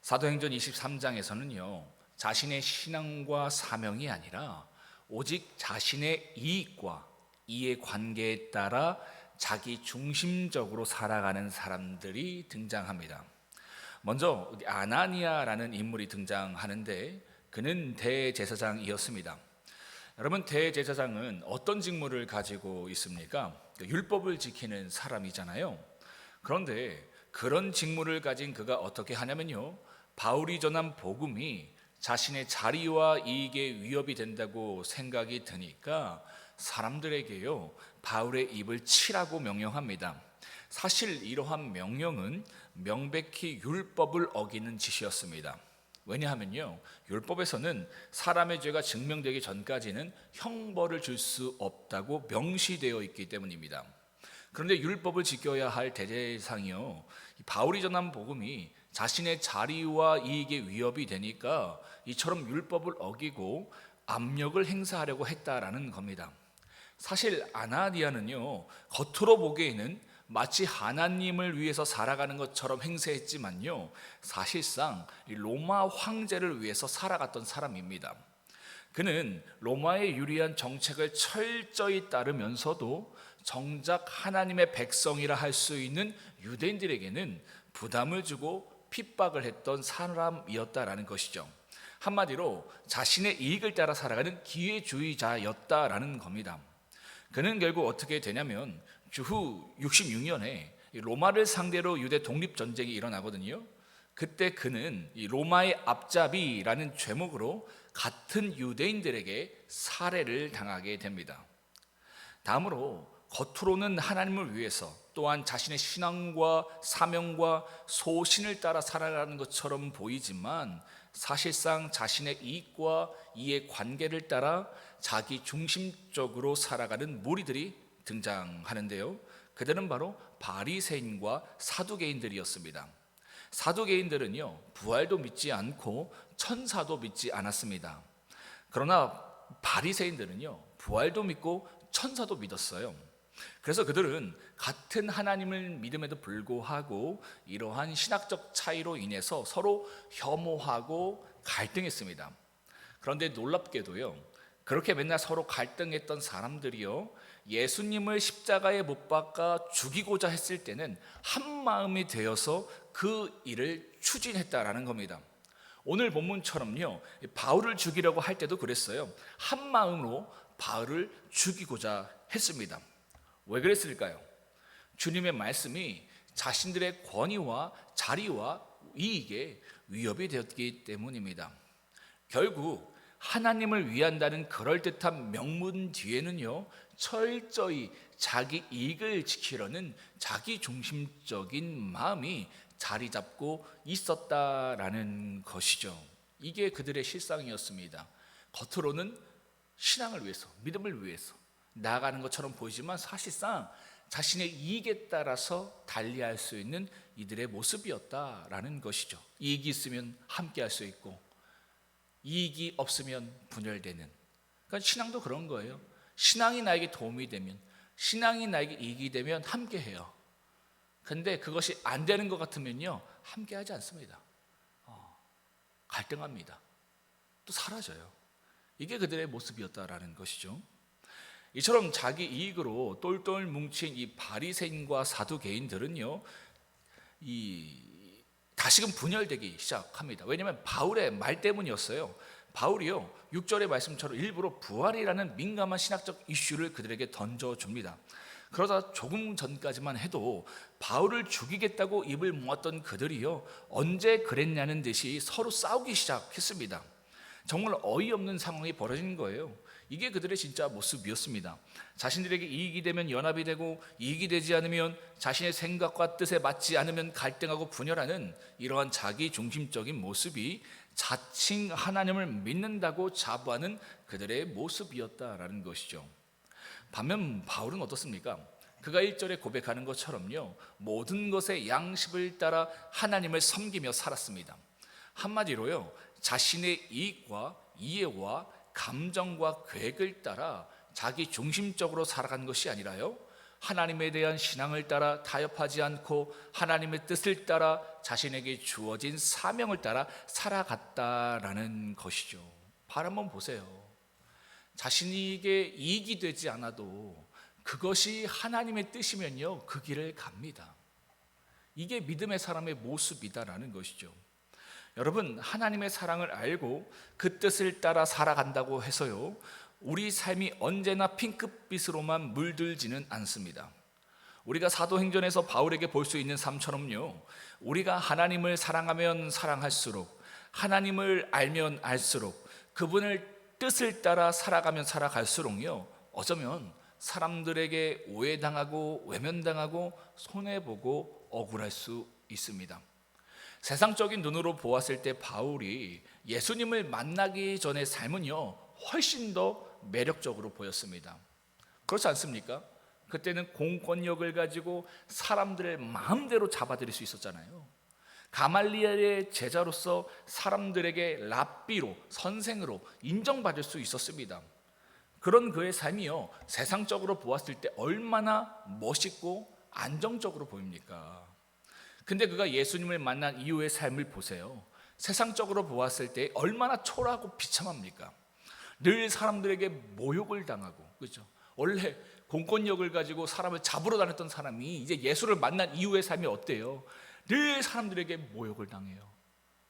사도행전 23장에서는요, 자신의 신앙과 사명이 아니라 오직 자신의 이익과 이의 관계에 따라 자기 중심적으로 살아가는 사람들이 등장합니다. 먼저 아나니아라는 인물이 등장하는데 그는 대제사장이었습니다. 여러분, 대제사장은 어떤 직무를 가지고 있습니까? 율법을 지키는 사람이잖아요. 그런데 그런 직무를 가진 그가 어떻게 하냐면요, 바울이 전한 복음이 자신의 자리와 이익에 위협이 된다고 생각이 드니까 사람들에게요, 바울의 입을 치라고 명령합니다. 사실 이러한 명령은 명백히 율법을 어기는 짓이었습니다. 왜냐하면요, 율법에서는 사람의 죄가 증명되기 전까지는 형벌을 줄 수 없다고 명시되어 있기 때문입니다. 그런데 율법을 지켜야 할 대제사장이요, 바울이 전한 복음이 자신의 자리와 이익에 위협이 되니까 이처럼 율법을 어기고 압력을 행사하려고 했다라는 겁니다. 사실 아나니아는요, 겉으로 보기에는 마치 하나님을 위해서 살아가는 것처럼 행세했지만요, 사실상 로마 황제를 위해서 살아갔던 사람입니다. 그는 로마의 유리한 정책을 철저히 따르면서도 정작 하나님의 백성이라 할 수 있는 유대인들에게는 부담을 주고 핍박을 했던 사람이었다라는 것이죠. 한마디로 자신의 이익을 따라 살아가는 기회주의자였다라는 겁니다. 그는 결국 어떻게 되냐면 주후 66년에 로마를 상대로 유대 독립전쟁이 일어나거든요. 그때 그는 로마의 앞잡이라는 죄목으로 같은 유대인들에게 살해를 당하게 됩니다. 다음으로 겉으로는 하나님을 위해서 또한 자신의 신앙과 사명과 소신을 따라 살아가는 것처럼 보이지만 사실상 자신의 이익과 이의 관계를 따라 자기 중심적으로 살아가는 무리들이 등장하는데요, 그들은 바로 바리새인과 사두개인들이었습니다. 사두개인들은요, 부활도 믿지 않고 천사도 믿지 않았습니다. 그러나 바리새인들은요, 부활도 믿고 천사도 믿었어요. 그래서 그들은 같은 하나님을 믿음에도 불구하고 이러한 신학적 차이로 인해서 서로 혐오하고 갈등했습니다. 그런데 놀랍게도요, 그렇게 맨날 서로 갈등했던 사람들이요, 예수님을 십자가에 못 박아 죽이고자 했을 때는 한 마음이 되어서 그 일을 추진했다라는 겁니다. 오늘 본문처럼요, 바울을 죽이려고 할 때도 그랬어요. 한 마음으로 바울을 죽이고자 했습니다. 왜 그랬을까요? 주님의 말씀이 자신들의 권위와 자리와 이익에 위협이 되었기 때문입니다. 결국 하나님을 위한다는 그럴듯한 명문 뒤에는요, 철저히 자기 이익을 지키려는 자기 중심적인 마음이 자리 잡고 있었다라는 것이죠. 이게 그들의 실상이었습니다. 겉으로는 신앙을 위해서, 믿음을 위해서 나아가는 것처럼 보이지만 사실상 자신의 이익에 따라서 달리할 수 있는 이들의 모습이었다라는 것이죠. 이익이 있으면 함께 할 수 있고 이익이 없으면 분열되는. 그러니까 신앙도 그런 거예요. 신앙이 나에게 도움이 되면, 신앙이 나에게 이익이 되면 함께 해요. 근데 그것이 안 되는 것 같으면요, 함께 하지 않습니다. 갈등합니다. 또 사라져요. 이게 그들의 모습이었다라는 것이죠. 이처럼 자기 이익으로 똘똘 뭉친 이 바리새인과 사두개인들은요, 다시금 분열되기 시작합니다. 왜냐하면 바울의 말 때문이었어요. 바울이요, 6절의 말씀처럼 일부러 부활이라는 민감한 신학적 이슈를 그들에게 던져줍니다. 그러다 조금 전까지만 해도 바울을 죽이겠다고 입을 모았던 그들이요, 언제 그랬냐는 듯이 서로 싸우기 시작했습니다. 정말 어이없는 상황이 벌어진 거예요. 이게 그들의 진짜 모습이었습니다. 자신들에게 이익이 되면 연합이 되고 이익이 되지 않으면 자신의 생각과 뜻에 맞지 않으면 갈등하고 분열하는 이러한 자기 중심적인 모습이 자칭 하나님을 믿는다고 자부하는 그들의 모습이었다라는 것이죠. 반면 바울은 어떻습니까? 그가 1절에 고백하는 것처럼요, 모든 것의 양식을 따라 하나님을 섬기며 살았습니다. 한마디로요, 자신의 이익과 이해와 감정과 계획을 따라 자기 중심적으로 살아간 것이 아니라요, 하나님에 대한 신앙을 따라 타협하지 않고 하나님의 뜻을 따라 자신에게 주어진 사명을 따라 살아갔다라는 것이죠. 바로 한번 보세요. 자신에게 이익이 되지 않아도 그것이 하나님의 뜻이면요, 그 길을 갑니다. 이게 믿음의 사람의 모습이다라는 것이죠. 여러분, 하나님의 사랑을 알고 그 뜻을 따라 살아간다고 해서요, 우리 삶이 언제나 핑크빛으로만 물들지는 않습니다. 우리가 사도행전에서 바울에게 볼 수 있는 삶처럼요, 우리가 하나님을 사랑하면 사랑할수록, 하나님을 알면 알수록, 그분을 뜻을 따라 살아가면 살아갈수록요, 어쩌면 사람들에게 오해당하고 외면당하고 손해보고 억울할 수 있습니다. 세상적인 눈으로 보았을 때 바울이 예수님을 만나기 전의 삶은요, 훨씬 더 매력적으로 보였습니다. 그렇지 않습니까? 그때는 공권력을 가지고 사람들을 마음대로 잡아들일 수 있었잖아요. 가말리엘의 제자로서 사람들에게 랍비로, 선생으로 인정받을 수 있었습니다. 그런 그의 삶이요, 세상적으로 보았을 때 얼마나 멋있고 안정적으로 보입니까? 근데 그가 예수님을 만난 이후의 삶을 보세요. 세상적으로 보았을 때 얼마나 초라하고 비참합니까? 늘 사람들에게 모욕을 당하고, 그렇죠? 원래 공권력을 가지고 사람을 잡으러 다녔던 사람이 이제 예수를 만난 이후의 삶이 어때요? 늘 사람들에게 모욕을 당해요.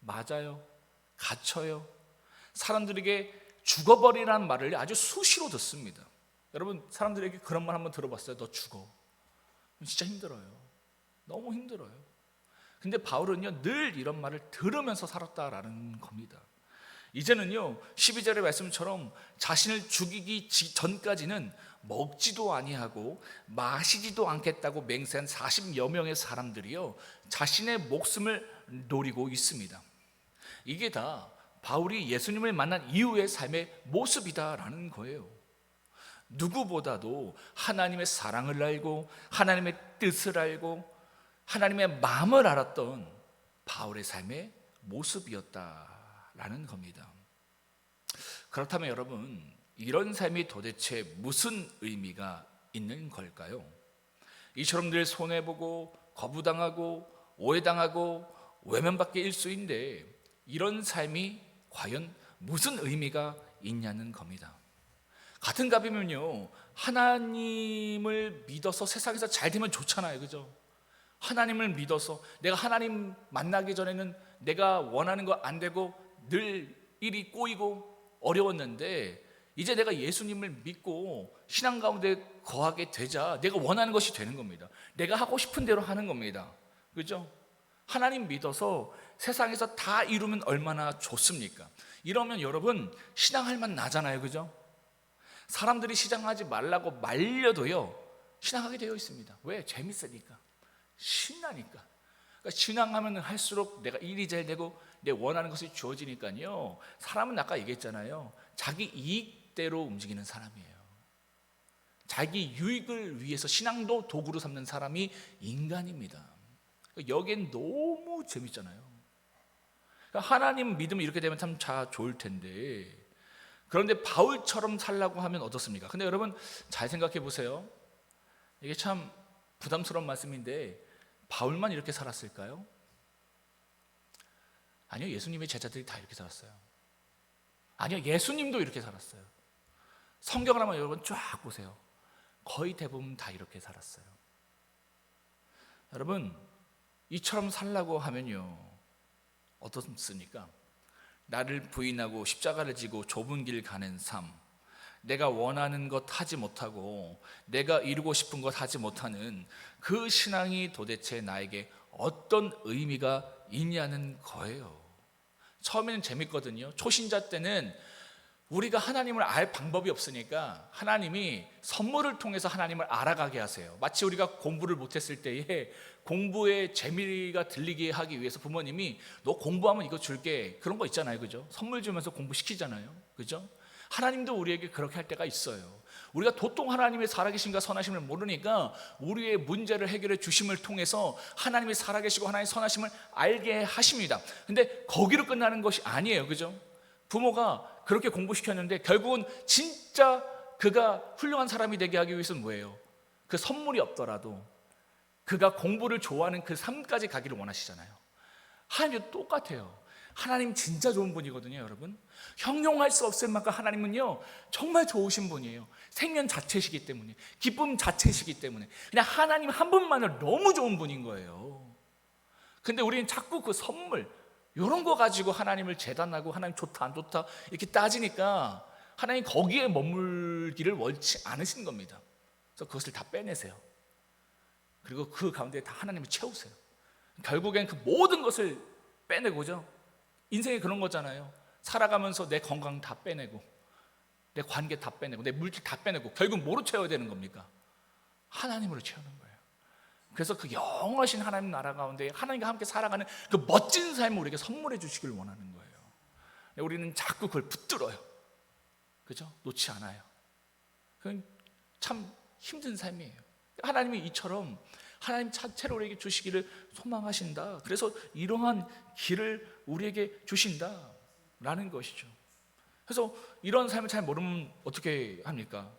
맞아요. 갇혀요. 사람들에게 죽어버리라는 말을 아주 수시로 듣습니다. 여러분, 사람들에게 그런 말 한번 들어봤어요? 너 죽어. 진짜 힘들어요. 너무 힘들어요. 근데 바울은요, 늘 이런 말을 들으면서 살았다라는 겁니다. 이제는요, 12절의 말씀처럼 자신을 죽이기 전까지는 먹지도 아니하고 마시지도 않겠다고 맹세한 40여 명의 사람들이요, 자신의 목숨을 노리고 있습니다. 이게 다 바울이 예수님을 만난 이후의 삶의 모습이다라는 거예요. 누구보다도 하나님의 사랑을 알고 하나님의 뜻을 알고 하나님의 마음을 알았던 바울의 삶의 모습이었다라는 겁니다. 그렇다면 여러분, 이런 삶이 도대체 무슨 의미가 있는 걸까요? 이처럼 늘 손해보고 거부당하고 오해당하고 외면받기 일쑤인데 이런 삶이 과연 무슨 의미가 있냐는 겁니다. 같은 값이면요, 하나님을 믿어서 세상에서 잘 되면 좋잖아요, 그죠? 하나님을 믿어서 내가 하나님 만나기 전에는 내가 원하는 거 안 되고 늘 일이 꼬이고 어려웠는데 이제 내가 예수님을 믿고 신앙 가운데 거하게 되자 내가 원하는 것이 되는 겁니다. 내가 하고 싶은 대로 하는 겁니다. 그죠? 하나님 믿어서 세상에서 다 이루면 얼마나 좋습니까? 이러면 여러분 신앙할 만 나잖아요, 그죠? 사람들이 신앙하지 말라고 말려도요 신앙하게 되어 있습니다. 왜? 재밌으니까, 신나니까. 그러니까 신앙하면 할수록 내가 일이 잘 되고 내 원하는 것이 주어지니까요, 사람은 아까 얘기했잖아요, 자기 이익대로 움직이는 사람이에요. 자기 유익을 위해서 신앙도 도구로 삼는 사람이 인간입니다. 여기엔 너무 재밌잖아요. 그러니까 하나님 믿으면 이렇게 되면 참 좋을 텐데, 그런데 바울처럼 살라고 하면 어떻습니까? 근데 여러분 잘 생각해 보세요. 이게 참 부담스러운 말씀인데 바울만 이렇게 살았을까요? 아니요, 예수님의 제자들이 다 이렇게 살았어요. 아니요, 예수님도 이렇게 살았어요. 성경을 한번 여러분 쫙 보세요. 거의 대부분 다 이렇게 살았어요. 여러분, 이처럼 살라고 하면요 어떻습니까? 나를 부인하고 십자가를 지고 좁은 길 가는 삶, 내가 원하는 것 하지 못하고 내가 이루고 싶은 것 하지 못하는 그 신앙이 도대체 나에게 어떤 의미가 있냐는 거예요. 처음에는 재밌거든요. 초신자 때는 우리가 하나님을 알 방법이 없으니까 하나님이 선물을 통해서 하나님을 알아가게 하세요. 마치 우리가 공부를 못했을 때에 공부에 재미가 들리게 하기 위해서 부모님이 너 공부하면 이거 줄게, 그런 거 있잖아요, 그죠? 선물 주면서 공부시키잖아요, 그죠? 하나님도 우리에게 그렇게 할 때가 있어요. 우리가 도통 하나님의 살아계심과 선하심을 모르니까 우리의 문제를 해결해 주심을 통해서 하나님이 살아계시고 하나님의 선하심을 알게 하십니다. 근데 거기로 끝나는 것이 아니에요, 그죠? 부모가 그렇게 공부시켰는데 결국은 진짜 그가 훌륭한 사람이 되게 하기 위해서는 뭐예요? 그 선물이 없더라도 그가 공부를 좋아하는 그 삶까지 가기를 원하시잖아요. 하나님도 똑같아요. 하나님 진짜 좋은 분이거든요, 여러분. 형용할 수 없을 만큼 하나님은요 정말 좋으신 분이에요. 생명 자체시기 때문에, 기쁨 자체시기 때문에 그냥 하나님 한 분만을 너무 좋은 분인 거예요. 근데 우리는 자꾸 그 선물 이런 거 가지고 하나님을 재단하고 하나님 좋다 안 좋다 이렇게 따지니까 하나님 거기에 머물기를 원치 않으신 겁니다. 그래서 그것을 다 빼내세요. 그리고 그 가운데 다 하나님을 채우세요. 결국엔 그 모든 것을 빼내고죠. 인생이 그런 거잖아요. 살아가면서 내 건강 다 빼내고 내 관계 다 빼내고 내 물질 다 빼내고 결국 뭐로 채워야 되는 겁니까? 하나님으로 채우는 거예요. 그래서 그 영원하신 하나님 나라 가운데 하나님과 함께 살아가는 그 멋진 삶을 우리에게 선물해 주시길 원하는 거예요. 우리는 자꾸 그걸 붙들어요. 그죠? 놓지 않아요. 그건 참 힘든 삶이에요. 하나님이 이처럼 하나님 자체로 우리에게 주시기를 소망하신다. 그래서 이러한 길을 우리에게 주신다라는 것이죠. 그래서 이런 삶을 잘 모르면 어떻게 합니까?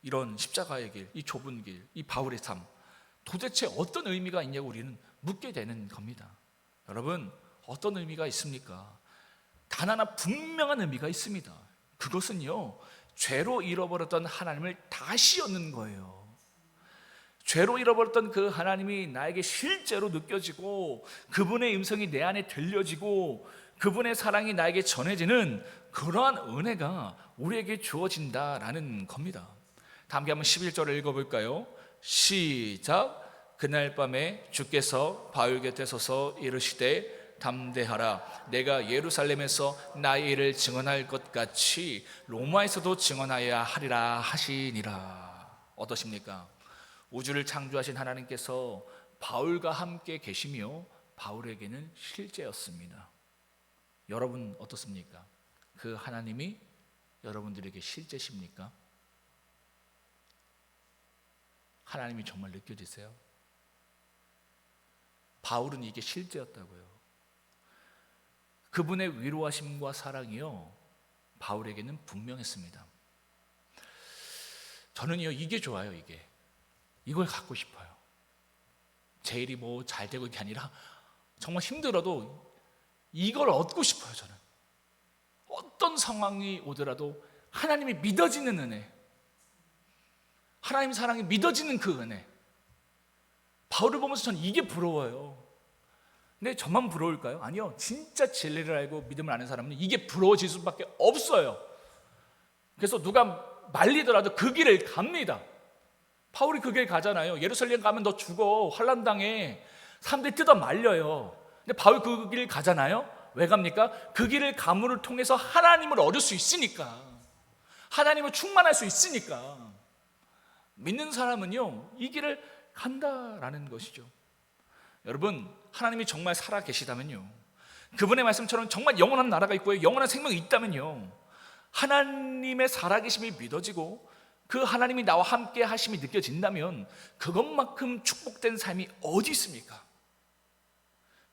이런 십자가의 길, 이 좁은 길, 이 바울의 삶 도대체 어떤 의미가 있냐고 우리는 묻게 되는 겁니다. 여러분, 어떤 의미가 있습니까? 단 하나 분명한 의미가 있습니다. 그것은요, 죄로 잃어버렸던 하나님을 다시 얻는 거예요. 죄로 잃어버렸던 그 하나님이 나에게 실제로 느껴지고 그분의 음성이 내 안에 들려지고 그분의 사랑이 나에게 전해지는 그러한 은혜가 우리에게 주어진다라는 겁니다. 다 함께 한번 11절을 읽어볼까요? 시작. 그날 밤에 주께서 바울 곁에 서서 이르시되 담대하라. 내가 예루살렘에서 나의 일을 증언할 것 같이 로마에서도 증언하여야 하리라 하시니라. 어떠십니까? 우주를 창조하신 하나님께서 바울과 함께 계시며 바울에게는 실제였습니다. 여러분 어떻습니까? 그 하나님이 여러분들에게 실제십니까? 하나님이 정말 느껴지세요? 바울은 이게 실제였다고요. 그분의 위로하심과 사랑이요 바울에게는 분명했습니다. 저는요 이게 좋아요. 이걸 갖고 싶어요. 제 일이 뭐 잘 되고 이게 아니라 정말 힘들어도 이걸 얻고 싶어요. 저는 어떤 상황이 오더라도 하나님이 믿어지는 은혜, 하나님 사랑이 믿어지는 그 은혜, 바울을 보면서 저는 이게 부러워요. 근데 저만 부러울까요? 아니요. 진짜 진리를 알고 믿음을 아는 사람은 이게 부러워질 수밖에 없어요. 그래서 누가 말리더라도 그 길을 갑니다. 바울이 그 길 가잖아요. 예루살렘 가면 너 죽어, 환난 당해, 사람들이 뜯어 말려요. 근데 바울 그 길 가잖아요. 왜 갑니까? 그 길을 감으로 통해서 하나님을 얻을 수 있으니까, 하나님을 충만할 수 있으니까. 믿는 사람은요 이 길을 간다라는 것이죠. 여러분, 하나님이 정말 살아 계시다면요, 그분의 말씀처럼 정말 영원한 나라가 있고요, 영원한 생명이 있다면요, 하나님의 살아계심이 믿어지고 그 하나님이 나와 함께 하심이 느껴진다면 그것만큼 축복된 삶이 어디 있습니까?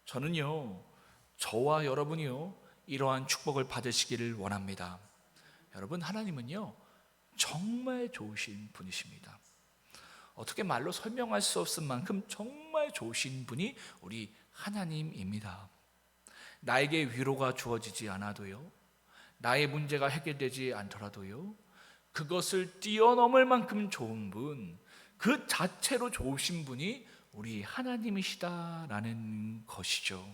저는요, 저와 여러분이요 이러한 축복을 받으시기를 원합니다. 여러분, 하나님은요 정말 좋으신 분이십니다. 어떻게 말로 설명할 수 없을 만큼 정말 좋으신 분이 우리 하나님입니다. 나에게 위로가 주어지지 않아도요, 나의 문제가 해결되지 않더라도요, 그것을 뛰어넘을 만큼 좋은 분, 그 자체로 좋으신 분이 우리 하나님이시다라는 것이죠.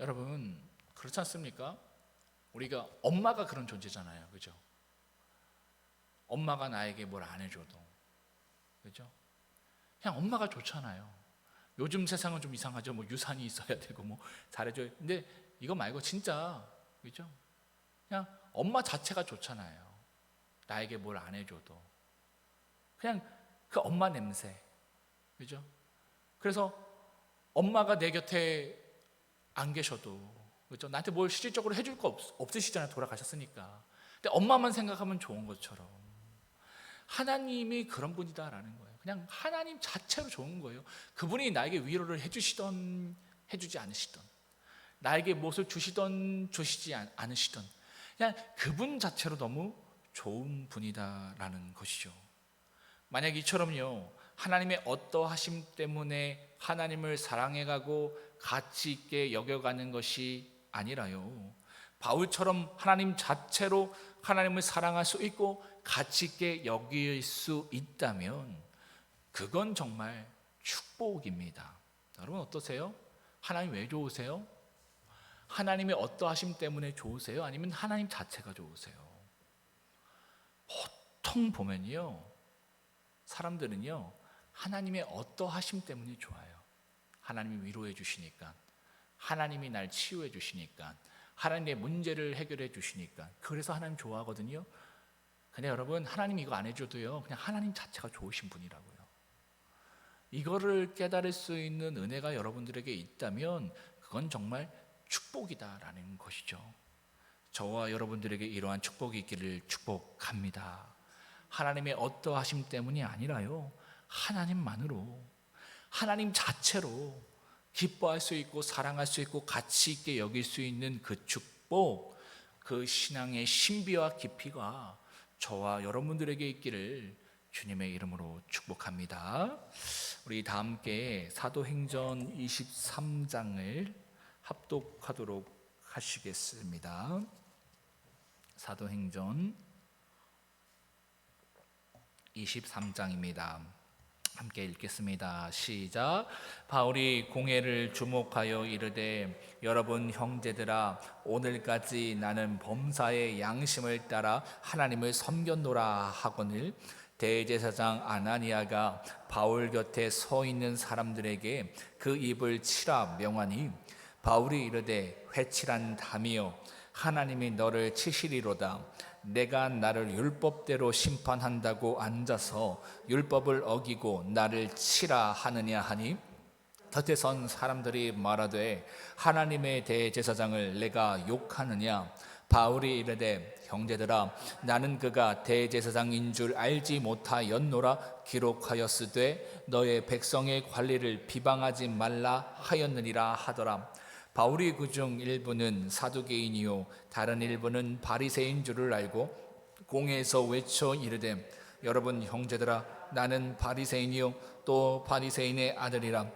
여러분, 그렇지 않습니까? 우리가 엄마가 그런 존재잖아요. 그죠? 엄마가 나에게 뭘 안 해줘도, 그죠? 그냥 엄마가 좋잖아요. 요즘 세상은 좀 이상하죠. 뭐 유산이 있어야 되고 뭐 잘해줘야. 근데 이거 말고 진짜, 그죠? 그냥 엄마 자체가 좋잖아요. 나에게 뭘 안 해줘도 그냥 그 엄마 냄새, 그죠? 그래서 엄마가 내 곁에 안 계셔도, 그죠? 나한테 뭘 실질적으로 해줄 거 없으시잖아요. 돌아가셨으니까. 근데 엄마만 생각하면 좋은 것처럼 하나님이 그런 분이다라는 거예요. 그냥 하나님 자체로 좋은 거예요. 그분이 나에게 위로를 해주시던 해주지 않으시던, 나에게 무엇을 주시던 주시지 않으시던, 그냥 그분 자체로 너무 좋은 분이다라는 것이죠. 만약 이처럼요, 하나님의 어떠하심 때문에 하나님을 사랑해가고 가치 있게 여겨가는 것이 아니라요, 바울처럼 하나님 자체로 하나님을 사랑할 수 있고 가치 있게 여길 수 있다면 그건 정말 축복입니다. 여러분 어떠세요? 하나님 왜 좋으세요? 하나님의 어떠하심 때문에 좋으세요? 아니면 하나님 자체가 좋으세요? 보통 보면요, 사람들은요, 하나님의 어떠하심 때문에 좋아요. 하나님이 위로해 주시니까, 하나님이 날 치유해 주시니까, 하나님의 문제를 해결해 주시니까, 그래서 하나님 좋아하거든요. 근데 여러분, 하나님 이거 안 해줘도요, 그냥 하나님 자체가 좋으신 분이라고요. 이거를 깨달을 수 있는 은혜가 여러분들에게 있다면 그건 정말 축복이다라는 것이죠. 저와 여러분들에게 이러한 축복이 있기를 축복합니다. 하나님의 어떠하심 때문이 아니라요, 하나님만으로, 하나님 자체로 기뻐할 수 있고 사랑할 수 있고 가치 있게 여길 수 있는 그 축복, 그 신앙의 신비와 깊이가 저와 여러분들에게 있기를 주님의 이름으로 축복합니다. 우리 다 함께 사도행전 23장을 합독하도록 하시겠습니다. 사도행전 23장입니다. 함께 읽겠습니다. 시작. 바울이 공회를 주목하여 이르되, 여러분 형제들아, 오늘까지 나는 범사의 양심을 따라 하나님을 섬겼노라 하거늘, 대제사장 아나니아가 바울 곁에 서 있는 사람들에게 그 입을 치라 명하니, 바울이 이르되, 회칠한 담이여, 하나님이 너를 치시리로다. 내가 나를 율법대로 심판한다고 앉아서 율법을 어기고 나를 치라 하느냐 하니, 곁에 선 사람들이 말하되, 하나님의 대제사장을 내가 욕하느냐? 바울이 이르되, 형제들아, 나는 그가 대제사장인 줄 알지 못하였노라 기록하였으되 너의 백성의 관리를 비방하지 말라 하였느니라 하더라. 바울이 그중 일부는 사두개인이요 다른 일부는 바리새인 줄을 알고 공회에서 외쳐 이르되, 여러분 형제들아, 나는 바리새인이요 또 바리새인의 아들이라.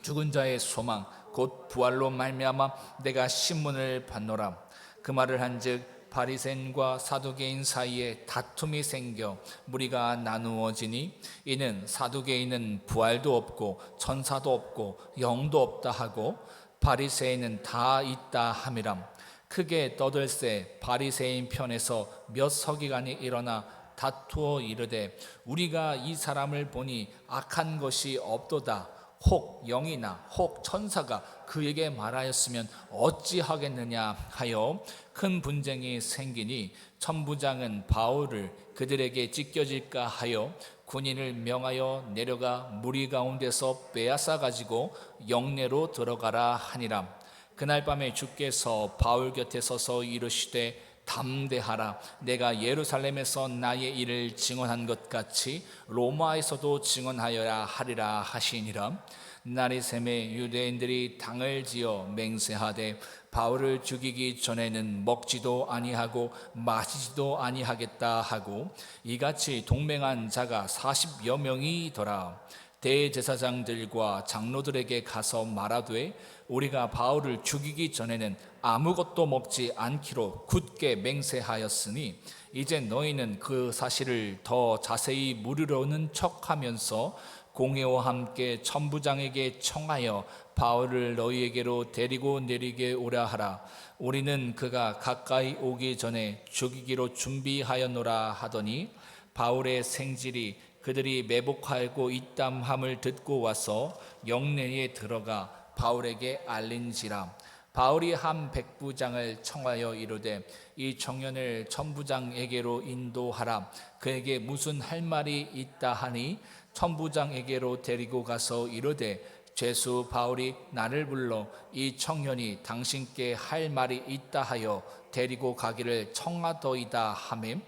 죽은 자의 소망 곧 부활로 말미암아 내가 신문을 받노라. 그 말을 한즉 바리새인과 사두개인 사이에 다툼이 생겨 무리가 나누어지니, 이는 사두개인은 부활도 없고 천사도 없고 영도 없다 하고 바리새인은 다 있다 함이람. 크게 떠들새 바리새인 편에서 몇 서기관이 일어나 다투어 이르되, 우리가 이 사람을 보니 악한 것이 없도다. 혹 영이나 혹 천사가 그에게 말하였으면 어찌하겠느냐 하여 큰 분쟁이 생기니, 천부장은 바울을 그들에게 찢겨질까 하여 군인을 명하여 내려가 무리 가운데서 빼앗아 가지고 영내로 들어가라 하니라. 그날 밤에 주께서 바울 곁에 서서 이르시되, 담대하라. 내가 예루살렘에서 나의 일을 증언한 것 같이 로마에서도 증언하여야 하리라 하시니라. 날이 새매 유대인들이 당을 지어 맹세하되, 바울을 죽이기 전에는 먹지도 아니하고 마시지도 아니하겠다 하고, 이같이 동맹한 자가 40여 명이더라. 대제사장들과 장로들에게 가서 말하되, 우리가 바울을 죽이기 전에는 아무것도 먹지 않기로 굳게 맹세하였으니, 이제 너희는 그 사실을 더 자세히 물으려는 척하면서 공회와 함께 천부장에게 청하여 바울을 너희에게로 데리고 내리게 오라 하라. 우리는 그가 가까이 오기 전에 죽이기로 준비하였노라 하더니, 바울의 생질이 그들이 매복하고 있담함을 듣고 와서 영내에 들어가 바울에게 알린지라. 바울이 한 백부장을 청하여 이르되, 이 청년을 천부장에게로 인도하라. 그에게 무슨 할 말이 있다 하니, 천부장에게로 데리고 가서 이르되, 죄수 바울이 나를 불러 이 청년이 당신께 할 말이 있다 하여 데리고 가기를 청하더이다 하매,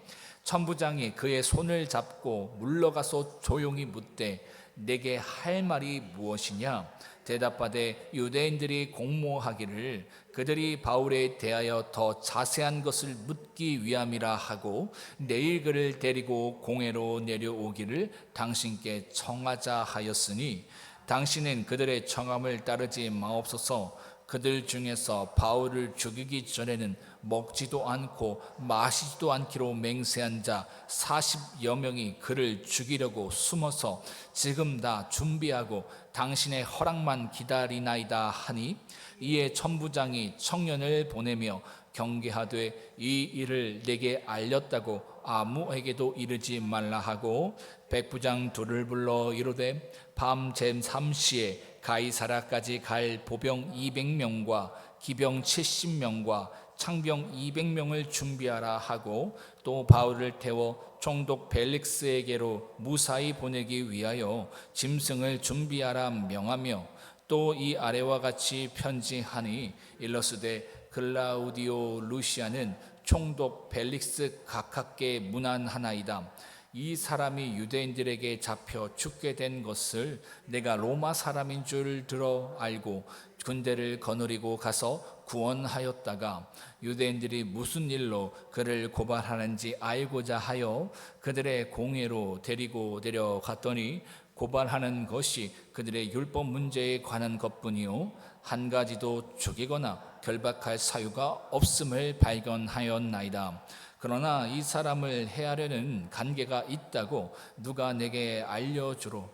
천부장이 그의 손을 잡고 물러가서 조용히 묻되, 내게 할 말이 무엇이냐? 대답하되 유대인들이 공모하기를 그들이 바울에 대하여 더 자세한 것을 묻기 위함이라 하고 내일 그를 데리고 공회로 내려오기를 당신께 청하자 하였으니 당신은 그들의 청함을 따르지 마옵소서. 그들 중에서 바울을 죽이기 전에는 먹지도 않고 마시지도 않기로 맹세한 자 40여 명이 그를 죽이려고 숨어서 지금 다 준비하고 당신의 허락만 기다리나이다 하니, 이에 천부장이 청년을 보내며 경계하되 이 일을 내게 알렸다고 아무에게도 이르지 말라 하고 백부장 둘을 불러 이르되 밤 제3시에 가이사라까지 갈 보병 200명과 기병 70명과 창병 200명을 준비하라 하고 또 바울을 태워 총독 벨릭스에게로 무사히 보내기 위하여 짐승을 준비하라 명하며 또 이 아래와 같이 편지하니 일러스되 글라우디오 루시아는 총독 벨릭스 각하께 문안하나이다. 이 사람이 유대인들에게 잡혀 죽게 된 것을 내가 로마 사람인 줄 들어 알고 군대를 거느리고 가서 구원하였다가 유대인들이 무슨 일로 그를 고발하는지 알고자 하여 그들의 공회로 데리고 내려갔더니 고발하는 것이 그들의 율법 문제에 관한 것뿐이요 한 가지도 죽이거나 결박할 사유가 없음을 발견하였나이다. 그러나 이 사람을 해하려는 관계가 있다고 누가 내게 알려주로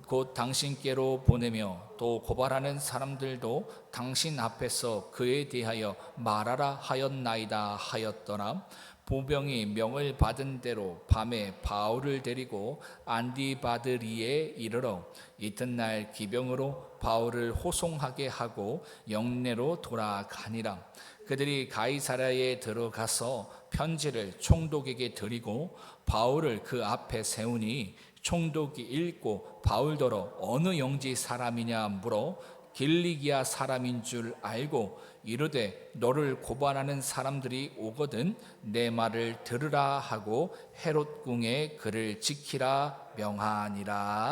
곧 당신께로 보내며 또 고발하는 사람들도 당신 앞에서 그에 대하여 말하라 하였나이다 하였더라. 보병이 명을 받은 대로 밤에 바울을 데리고 안디바드리에 이르러 이튿날 기병으로 바울을 호송하게 하고 영내로 돌아가니라. 그들이 가이사랴에 들어가서 편지를 총독에게 드리고 바울을 그 앞에 세우니 총독이 읽고 바울더러 어느 영지 사람이냐 물어 길리기아 사람인 줄 알고 이르되 너를 고발하는 사람들이 오거든 내 말을 들으라 하고 헤롯 궁에 그를 지키라 명하니라.